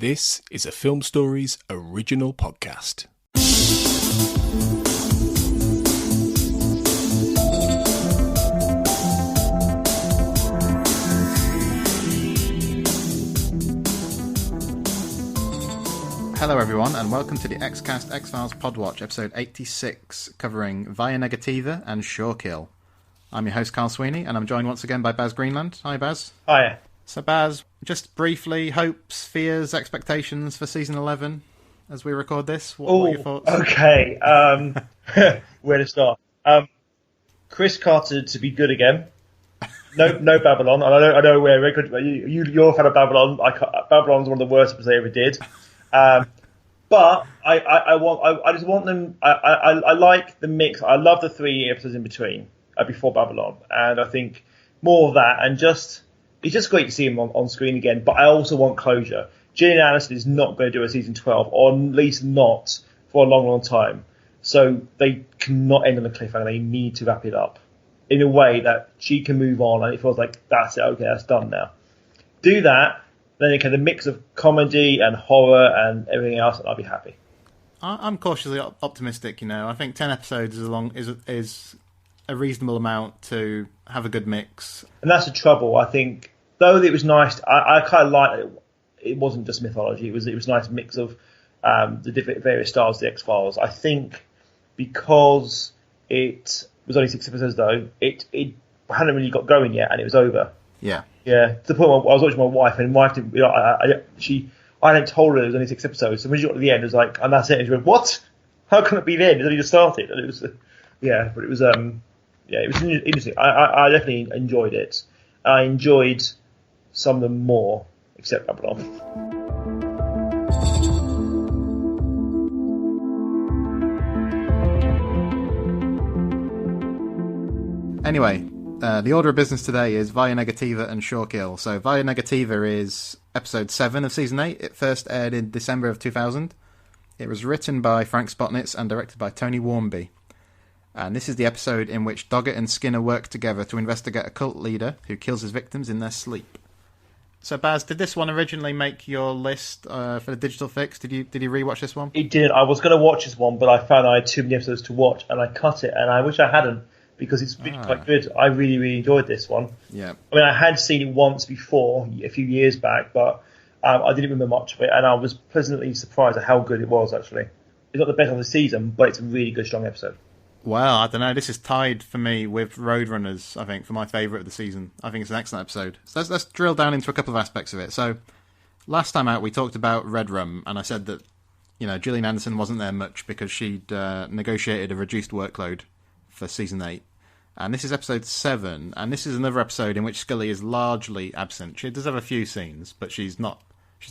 This is a Film Stories original podcast. Hello everyone, and welcome to the Xcast X-Files Podwatch, episode 86, covering Via Negativa and Surekill. I'm your host, Carl Sweeney, and I'm joined once again by Baz Greenland. Hi, Baz. Hiya. So, Baz, just briefly, hopes, fears, expectations for Season 11 as we record this? What are your thoughts? Okay. Where to start? Chris Carter to be good again. No Babylon. I know we're you're a fan of Babylon. Babylon's one of the worst episodes they ever did. But I just want them. I like the mix. I love the 3 episodes in between before Babylon, and I think more of that. And it's just great to see him on screen again. But I also want closure. Gillian Anderson is not going to do a season 12, or at least not for a long time. So they cannot end on a cliffhanger. They need to wrap it up in a way that she can move on, and it feels like that's it. Okay, that's done now. Do that. Then you get a mix of comedy and horror and everything else, and I'll be happy. I'm cautiously optimistic. I think 10 episodes is a reasonable amount to have a good mix. And that's the trouble. I think, though it was nice, I kind of liked it. It wasn't just mythology. It was a nice mix of the different various styles of the X-Files. I think because it was only 6 episodes, though, it hadn't really got going yet, and it was over. Yeah. Yeah, to the point where I was watching my wife, and my wife didn't, I hadn't told her there was only 6 episodes. So when she got to the end, it was like, and that's it. And she went, "What? How can it be then? It's only just started." And it was, it was interesting. I definitely enjoyed it. I enjoyed some of them more, except Babylon. Anyway. The order of business today is Via Negativa and Surekill. So Via Negativa is episode 7 of season 8. It first aired in December of 2000. It was written by Frank Spotnitz and directed by Tony Warmby. And this is the episode in which Doggett and Skinner work together to investigate a cult leader who kills his victims in their sleep. So Baz, did this one originally make your list for the digital fix? Did you rewatch this one? It did. I was going to watch this one, but I found I had too many episodes to watch, and I cut it, and I wish I hadn't. Because it's been quite good. I really, really enjoyed this one. Yeah. I mean, I had seen it once before, a few years back, but I didn't remember much of it, and I was pleasantly surprised at how good it was, actually. It's not the best of the season, but it's a really good, strong episode. Well, I don't know. This is tied for me with Roadrunners, I think, for my favourite of the season. I think it's an excellent episode. So let's drill down into a couple of aspects of it. So, last time out, we talked about Red Rum, and I said that, Gillian Anderson wasn't there much because she'd negotiated a reduced workload for season 8. And this is episode 7, and this is another episode in which Scully is largely absent. She does have a few scenes, but she's not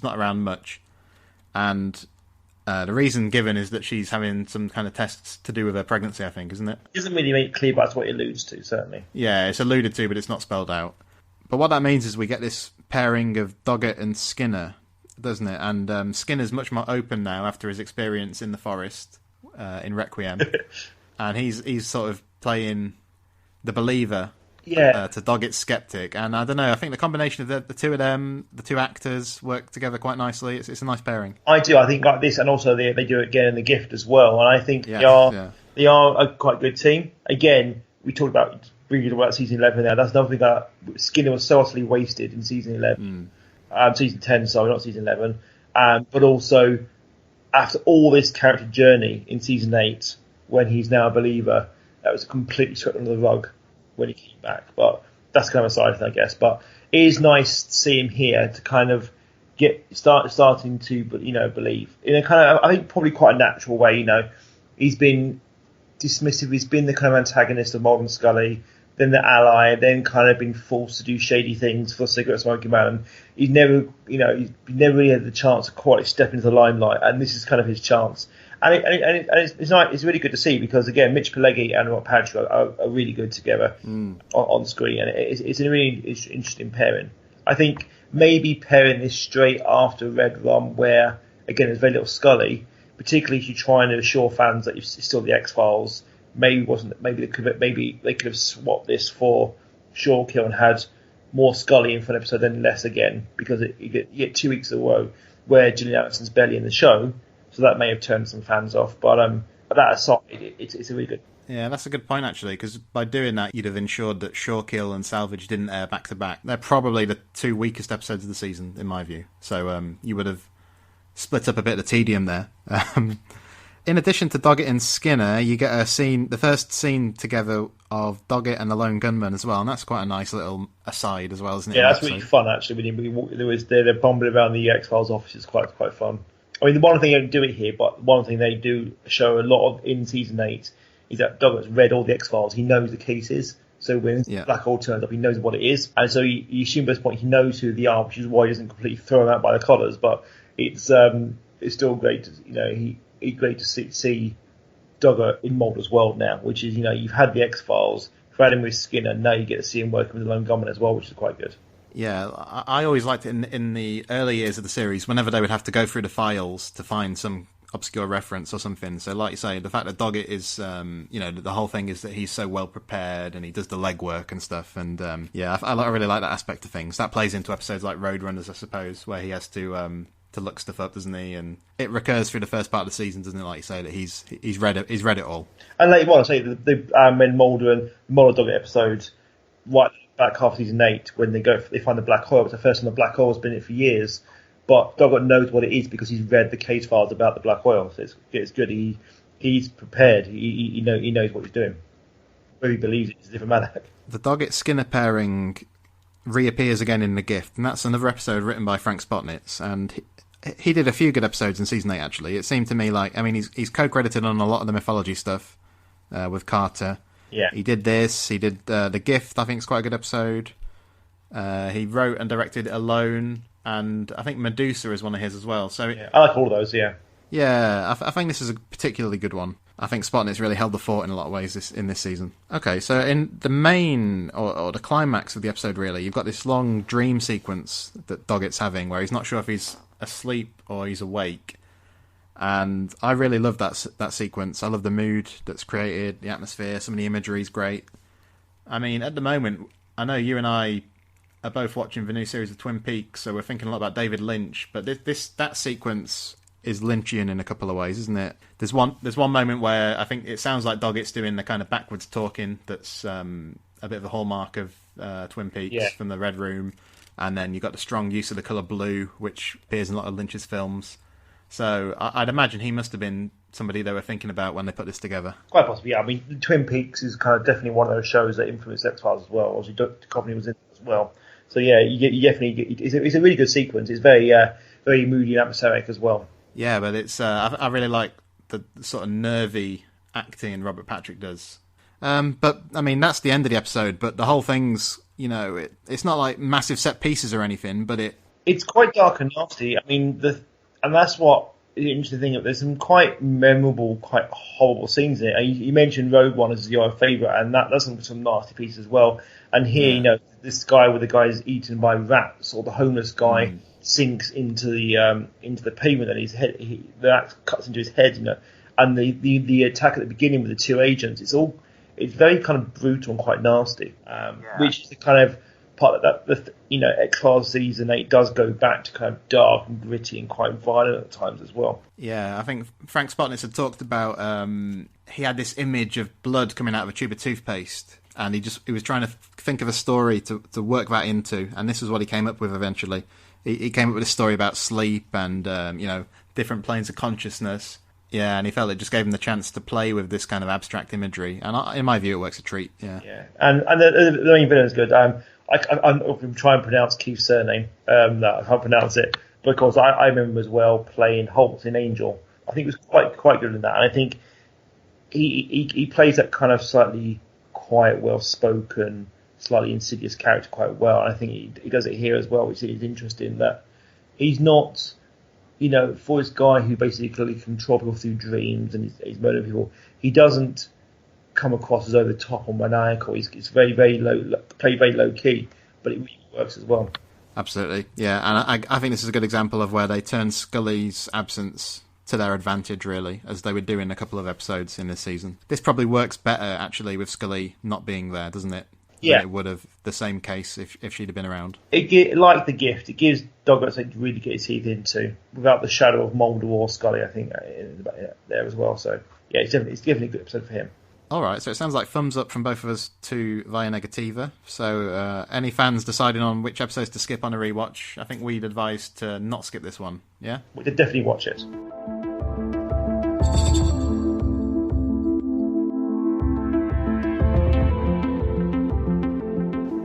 around much. And the reason given is that she's having some kind of tests to do with her pregnancy, I think, isn't it? It doesn't really make it clear, but that's what it alludes to, certainly. Yeah, it's alluded to, but it's not spelled out. But what that means is we get this pairing of Doggett and Skinner, doesn't it? And Skinner's much more open now after his experience in the forest in Requiem. And he's sort of playing the believer to Doggett's skeptic, and I don't know, I think the combination of the two of them, the two actors, work together quite nicely. It's a nice pairing. I think like this, and also they do it again in The Gift as well, and I think they are a quite good team. Again, we talked about briefly about season 11 there. That's another thing that Skinner was so utterly wasted in season 11, season 10, sorry, not season 11, but also after all this character journey in season 8, when he's now a believer, that was completely swept under the rug when he came back. But that's kind of a side thing, I guess. But it is nice to see him here to kind of starting to believe in a kind of, I think, probably quite a natural way. He's been dismissive. He's been the kind of antagonist of Mulder and Scully, then the ally, then kind of been forced to do shady things for cigarette smoking man. And he's never really had the chance to quite step into the limelight, and this is kind of his chance. And it's nice. It's really good to see because, again, Mitch Pileggi and Rob Patrick are really good together on screen, and it's a really interesting pairing. I think maybe pairing this straight after Red Rum, where again there's very little Scully, particularly if you're trying to assure fans that it's still the X-Files. Maybe they could have swapped this for Surekill and had more Scully in for an episode, then less again, because you get 2 weeks in a row where Gillian Anderson's barely in the show, so that may have turned some fans off. But that aside, it's a really good. Yeah, that's a good point, actually, because by doing that, you'd have ensured that Surekill and Salvage didn't air back-to-back. They're probably the 2 weakest episodes of the season, in my view. So you would have split up a bit of the tedium there. In addition to Doggett and Skinner, you get the first scene together of Doggett and the Lone Gunman as well, and that's quite a nice little aside as well, isn't it? Yeah, that's really fun, actually. They're bumbling around the X-Files office. It's quite fun. I mean, the one thing they don't do it here, but one thing they do show a lot of in Season 8 is that Doggett's read all the X-Files. He knows the cases. So when Black Hole turns up, he knows what it is. And so you assume at this point he knows who they are, which is why he doesn't completely throw them out by the collars. But it's still great to, it's great to see Doggett in Mulder's world now, which is, you've had the X-Files, you've had him with Skinner, now you get to see him working with the Lone Gunman as well, which is quite good. Yeah, I always liked it in the early years of the series, whenever they would have to go through the files to find some obscure reference or something. So like you say, the fact that Doggett is, the whole thing is that he's so well prepared and he does the legwork and stuff. And I really like that aspect of things. That plays into episodes like Roadrunners, I suppose, where he has to look stuff up, doesn't he? And it recurs through the first part of the season, doesn't it? Like you say, that he's read it all. And later on, I say when Mulder and Doggett episodes, right back half of Season 8, when they find the black hole. It's the first time the black hole has been in it for years. But Doggett knows what it is because he's read the case files about the black oil. So it's good. He's prepared. He knows what he's doing. Whether he believes it is a different matter. The Doggett-Skinner pairing reappears again in The Gift, and that's another episode written by Frank Spotnitz. And he did a few good episodes in Season 8, actually. It seemed to me like, he's co-credited on a lot of the mythology stuff with Carter. Yeah. He did this. He did The Gift, I think it's quite a good episode. He wrote and directed Alone, and I think Medusa is one of his as well. So yeah, I like all of those, yeah. Yeah, I think this is a particularly good one. I think Spotnitz really held the fort in a lot of ways in this season. Okay, so in the main, or the climax of the episode, really, you've got this long dream sequence that Doggett's having, where he's not sure if he's asleep or he's awake. And I really love that sequence. I love the mood that's created, the atmosphere, some of the imagery is great. I mean, at the moment, I know you and I are both watching the new series of Twin Peaks, so we're thinking a lot about David Lynch, but that sequence is Lynchian in a couple of ways, isn't it? There's one moment where I think it sounds like Doggett's doing the kind of backwards talking that's a bit of a hallmark of Twin Peaks from the Red Room, and then you've got the strong use of the colour blue, which appears in a lot of Lynch's films. So I'd imagine he must have been somebody they were thinking about when they put this together. Quite possibly, yeah. I mean, Twin Peaks is kind of definitely one of those shows that influenced X-Files as well. Obviously, Duchovny was in it as well. So yeah, you definitely get, it's a really good sequence. It's very very moody and atmospheric as well. Yeah, but it's I really like the sort of nervy acting Robert Patrick does. But I mean, that's the end of the episode. But the whole thing's, it's not like massive set pieces or anything. But it's quite dark and nasty. I mean, and that's what the interesting thing. There's some quite memorable, quite horrible scenes in it. You mentioned Rogue One as your favourite, and that's some nasty pieces as well. And here, this guy where the guy is eaten by rats, or the homeless guy sinks into the pavement, and his head, the axe cuts into his head, and the attack at the beginning with the two agents. It's very kind of brutal and quite nasty, which is the kind of part that X-Files Season 8 does go back to kind of dark and gritty and quite violent at times as well. Yeah, I think Frank Spotnitz had talked about he had this image of blood coming out of a tube of toothpaste, and he was trying to think of a story to work that into, and this is what he came up with eventually. He came up with a story about sleep and different planes of consciousness. Yeah, and he felt it just gave him the chance to play with this kind of abstract imagery, and in my view, it works a treat. Yeah, and the main villain is good. I'm trying to pronounce Keith's surname. I can't pronounce it because I remember him as well playing Holt in Angel. I think he was quite good in that, and I think he plays that kind of slightly quiet, well-spoken, slightly insidious character quite well. And I think he does it here as well, which is interesting. That he's not, for this guy who basically can control people through dreams and he's murdering people, he doesn't come across as over the top or maniacal. It's very, very played very low key, but it really works as well. Absolutely, yeah. And I think this is a good example of where they turn Scully's absence to their advantage, really, as they would do in a couple of episodes in this season. This probably works better, actually, with Scully not being there, doesn't it? than it would have the same case if she'd have been around. Like The Gift, it gives Douglas something to really get his teeth into without the shadow of Mulder or Scully, I think, there as well. So, yeah, it's definitely a good episode for him. All right, so it sounds like thumbs up from both of us to via Negativa. So any fans deciding on which episodes to skip on a rewatch, I think we'd advise to not skip this one, yeah? We could definitely watch it.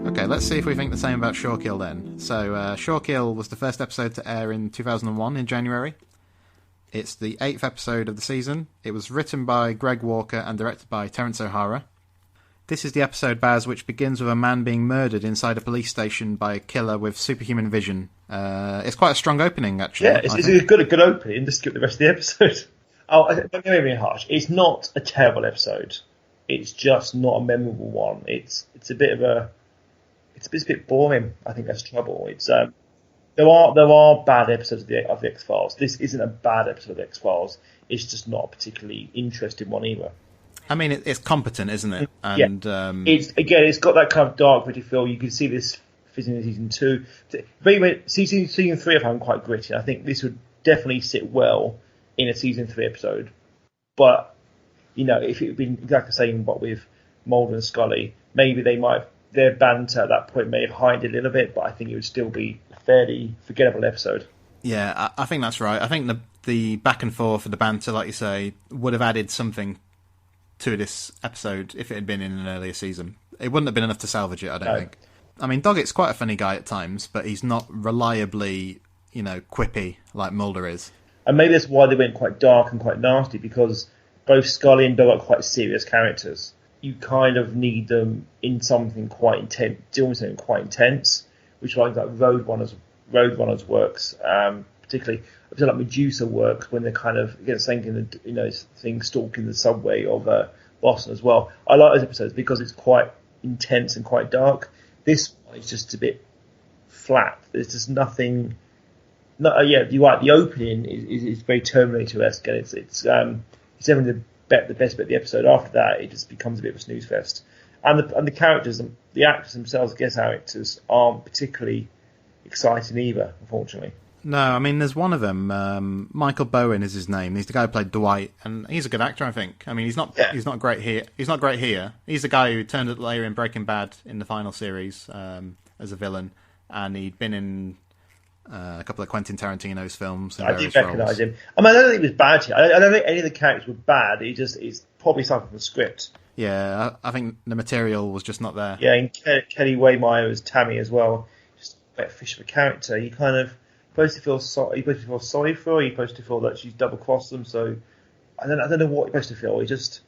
Okay, let's see if we think the same about Surekill then. So Surekill was the first episode to air in 2001 in January. It's the 8th episode of the season. It was written by Greg Walker and directed by Terence O'Hara. This is the episode, Baz, which begins with a man being murdered inside a police station by a killer with superhuman vision. It's quite a strong opening, actually. Yeah, it's a good opening. Just skip the rest of the episode. Don't get me harsh. It's not a terrible episode. It's just not a memorable one. It's a bit boring. I think that's trouble. It's there are bad episodes of the X-Files. This isn't a bad episode of the X-Files. It's just not a particularly interesting one either. I mean, it's competent, isn't it? And it's got that kind of dark, gritty feel. You can see this fitting in season 2. Season 3 I found quite gritty. I think this would definitely sit well in a season 3 episode. But if it had been exactly the same, but with Mulder and Scully, maybe their banter at that point may have heightened a little bit, but I think it would still be a fairly forgettable episode. Yeah, I think that's right. I think the back and forth of the banter, like you say, would have added something to this episode if it had been in an earlier season. It wouldn't have been enough to salvage it, I don't think. I mean, Doggett's quite a funny guy at times, but he's not reliably, quippy like Mulder is. And maybe that's why they went quite dark and quite nasty, because both Scully and Doggett are quite serious characters. You kind of need them in something quite intense, doing something quite intense, which like Roadrunners works, particularly I feel like Medusa works when they're kind of stalking the subway of Boston as well. I like those episodes because it's quite intense and quite dark. This one is just a bit flat. There's just nothing. You're right. The opening is very Terminator-esque, and it's definitely the best bit of the episode. After that, it just becomes a bit of a snooze fest. And the characters, the actors themselves, guest characters, aren't particularly exciting either, unfortunately. No, I mean, there's one of them. Michael Bowen is his name. He's the guy who played Dwight, and he's a good actor, I think. I mean, he's not great here. He's not great here. He's the guy who turned up later in Breaking Bad in the final series as a villain, and he'd been in a couple of Quentin Tarantino's films. I did recognise him. I mean, I don't think he was bad here. I don't think any of the characters were bad. He's probably something from the script. Yeah, I think the material was just not there. Yeah, and Kelly Waymeyer as Tammy as well. Just a bit fish of a character. You kind of supposed to feel sorry for her. You're supposed to feel that she's double crossed them. So I don't know what you're supposed to feel. I guess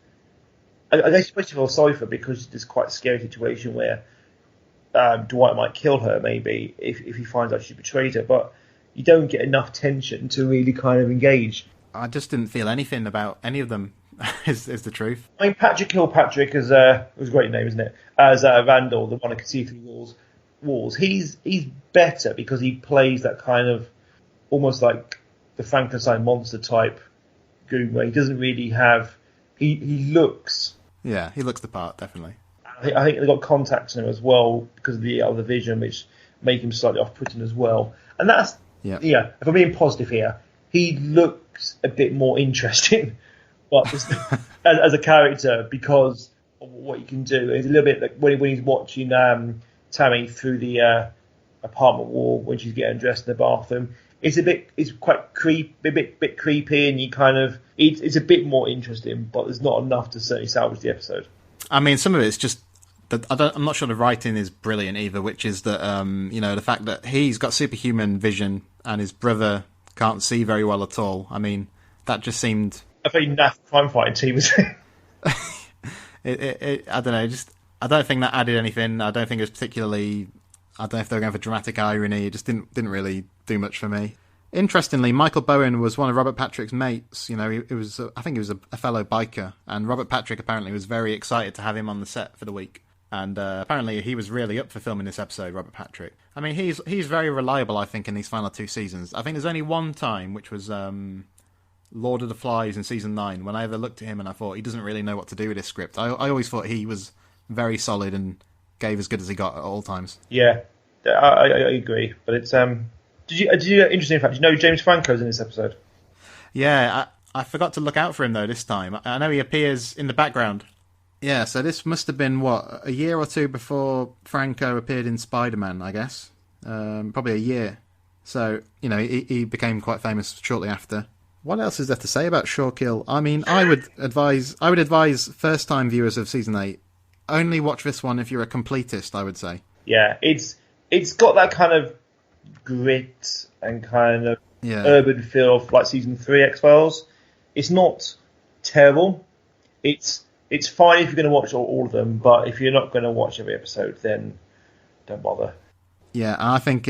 you're supposed to feel sorry for her because it's quite a scary situation where Dwight might kill her maybe if he finds out she betrayed her. But you don't get enough tension to really kind of engage. I just didn't feel anything about any of them. Is the truth. I mean, Patrick Kilpatrick was a great name, isn't it? As Randall, the one who can see through walls. He's better because he plays that kind of almost like the Frankenstein monster type goon, where he doesn't really have. He looks. Yeah, he looks the part, definitely. I think they got contacts in him as well because of the other vision, which make him slightly off-putting as well. And that's yeah. If I'm being positive here, he looks a bit more interesting. But as a character, because of what he can do, it's a little bit like when he's watching Tammy through the apartment wall when she's getting dressed in the bathroom. It's quite bit creepy, and you kind of it's a bit more interesting, but there's not enough to certainly salvage the episode. I mean, some of it's just that I'm not sure the writing is brilliant either, which is that the fact that he's got superhuman vision and his brother can't see very well at all. I mean, that just seemed a very naff crime fighting team, was it? I don't know. I don't think that added anything. I don't think it was particularly. I don't know if they were going for dramatic irony. It just didn't really do much for me. Interestingly, Michael Bowen was one of Robert Patrick's mates. I think he was a fellow biker, and Robert Patrick apparently was very excited to have him on the set for the week. And apparently he was really up for filming this episode, Robert Patrick. I mean, he's very reliable, I think, in these final 2 seasons. I think there's only one time, which was Lord of the Flies in season 9, when I ever looked at him and I thought he doesn't really know what to do with this script. I always thought he was very solid and gave as good as he got at all times. Yeah, I agree. But it's did you interesting fact? Did you know James Franco's in this episode? Yeah, I forgot to look out for him though this time. I know he appears in the background. Yeah, so this must have been a year or two before Franco appeared in Spider-Man, I guess. Probably a year. So, he became quite famous shortly after. What else is there to say about Surekill? I mean, I would advise first-time viewers of Season 8, only watch this one if you're a completist, I would say. Yeah, it's got that kind of grit and kind of urban feel of like Season 3 X-Files. It's not terrible. It's fine if you're going to watch all of them, but if you're not going to watch every episode, then don't bother. Yeah, I think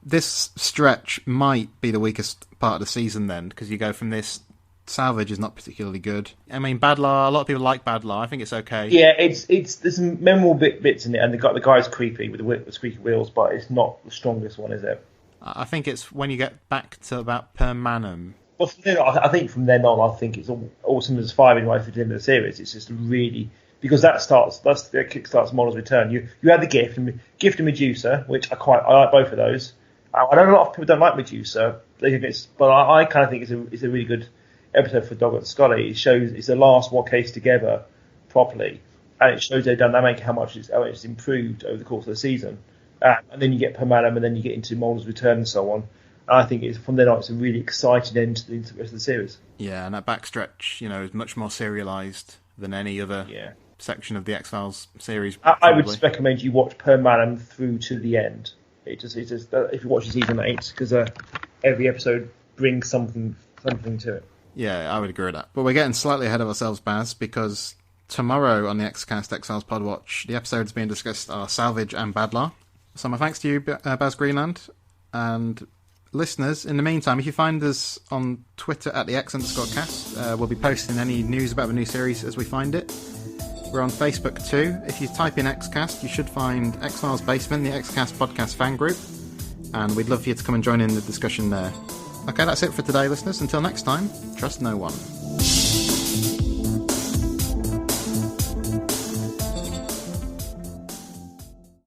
this stretch might be the weakest part of the season then, because you go from this. Salvage is not particularly good. I mean, Badlar, a lot of people like Badlar. I think it's okay. Yeah, there's some memorable bits in it, and the guy's creepy with the squeaky wheels, but it's not the strongest one, is it? I think it's when you get back to about Per Manum. Well, I think from then on, I think it's all similar as 5 in right through the end of the series. It's just really because that kickstarts Mulder's return. You had the gift and Medusa, which I like both of those. I know a lot of people don't like Medusa, but I kind of think it's a really good episode for Dog and Scully. It shows it's the last one case together properly, and it shows their dynamic, how much it's improved over the course of the season. And then you get Per Manum, and then you get into Mulder's return and so on. And I think from then on, it's a really exciting end to the rest of the series. Yeah, and that backstretch, is much more serialised than any other section of the X-Files series. I would recommend you watch Per Manum through to the end. It's just if you watch season 8, because every episode brings something to it. Yeah, I would agree with that. But we're getting slightly ahead of ourselves, Baz, because tomorrow on the Xcast X-Files Podwatch, the episodes being discussed are Salvage and Badlar. So my thanks to you, Baz Greenland, and listeners. In the meantime, if you find us on Twitter at the X_cast, we'll be posting any news about the new series as we find it. We're on Facebook too. If you type in Xcast, you should find X-Files Basement, the Xcast podcast fan group, and we'd love for you to come and join in the discussion there. Okay, that's it for today, listeners. Until next time, trust no one.